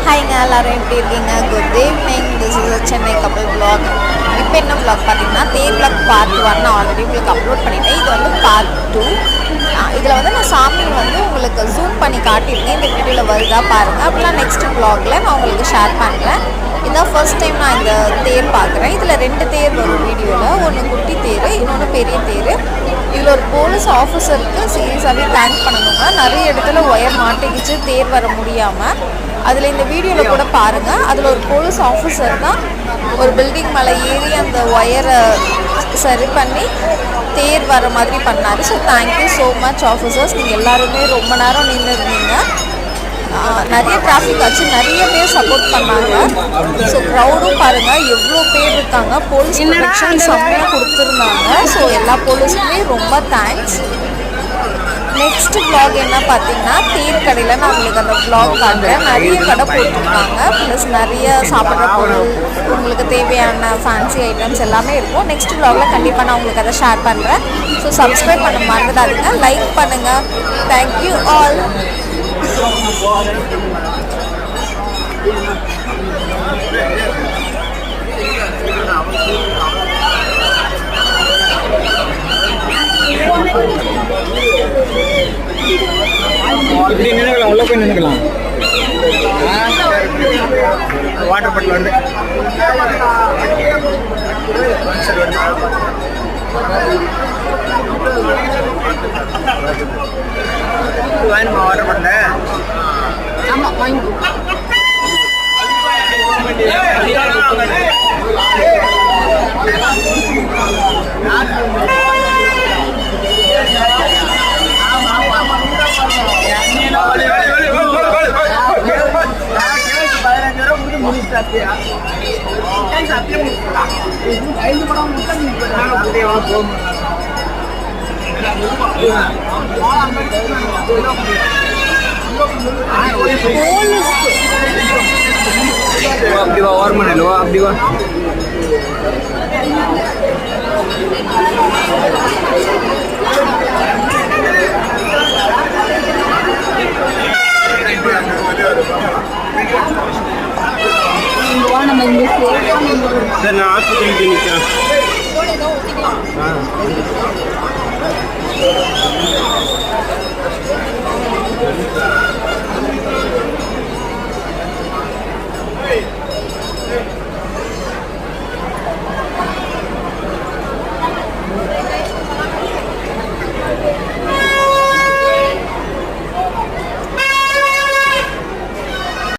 ஹாய்ங்க, எல்லோரும் எப்படி இருக்கீங்க? Good evening. This is a Chennai கப்பல் vlog. இப்போ என்ன vlog பார்த்தீங்கன்னா, தேர் vlog பார்ட் 1 நான் ஆல்ரெடி உங்களுக்கு அப்லோட் பண்ணிட்டேன். இது வந்து பார்ட் 2. இதில் வந்து நான் சாமி வந்து உங்களுக்கு ஜூம் பண்ணி காட்டியிருக்கேன். இந்த வீடியோவில் வருதா பாருங்கள். அப்படிலாம் நெக்ஸ்ட் vlogல நான் உங்களுக்கு ஷேர் பண்ணுறேன். இதான் ஃபர்ஸ்ட் டைம் நான் இந்த தேர் பார்க்குறேன். இதில் 2 தேர் வரும் வீடியோவில். ஒன்று குட்டி தேர், இன்னொன்று பெரிய தேர். இதில் ஒரு போலீஸ் ஆஃபீஸருக்கு சீரியஸாகவே தேங்க் பண்ணணுங்க. நிறைய இடத்துல ஒயர் மாட்டிக்கிச்சு தேர் வர முடியாமல். அதில் இந்த வீடியோவில் கூட பாருங்கள். அதில் ஒரு போலீஸ் ஆஃபீஸர் தான் ஒரு பில்டிங் மேலே ஏறி அந்த ஒயரை சரி பண்ணி தேர் வர மாதிரி பண்ணார். So thank you so much officers. நீங்கள் எல்லாருமே ரொம்ப நேரம் நின்றுருந்தீங்க. நிறைய டிராஃபிக் ஆச்சு, நிறைய பேர் சப்போர்ட் பண்ணாங்க. ஸோ க்ரௌடும் பாருங்கள் எவ்வளோ பேர் இருக்காங்க. போலீஸ் ப்ரொடெக்ஷன் செம்மையாக கொடுத்துருந்தாங்க. ஸோ எல்லா போலீஸுக்குமே ரொம்ப தேங்க்ஸ். நெக்ஸ்ட் vlog என்ன பார்த்தீங்கன்னா, தேர் கடையில் நான் உங்களுக்கு அந்த vlog காட்டுறேன். நிறைய கடை போட்டிருக்காங்க. ப்ளஸ் நிறைய சாப்பிட்ற பொருள், உங்களுக்கு தேவையான ஃபேன்சி ஐட்டம்ஸ் எல்லாமே இருக்கும். நெக்ஸ்ட் vlogல கண்டிப்பாக நான் உங்களுக்கு அதை ஷேர் பண்ணுறேன். ஸோ சப்ஸ்கிரைப் பண்ண மறந்துடாதீங்க, லைக் பண்ணுங்கள். Thank you all. இப்படி நின்றுக்கலாம், உள்ள போய் நின்றுக்கலாம். வாட்டர் பாட்டில் வந்து வாங்கிமா வாட்டர் பாட்டில். ஆமாம் வாங்கி. அப்படி வா, ஓரமாக நில்லுவா, அப்படி வா. சார் நான் ஆஸ்பத்திரிக்கு நிற்கிறேன். ஆ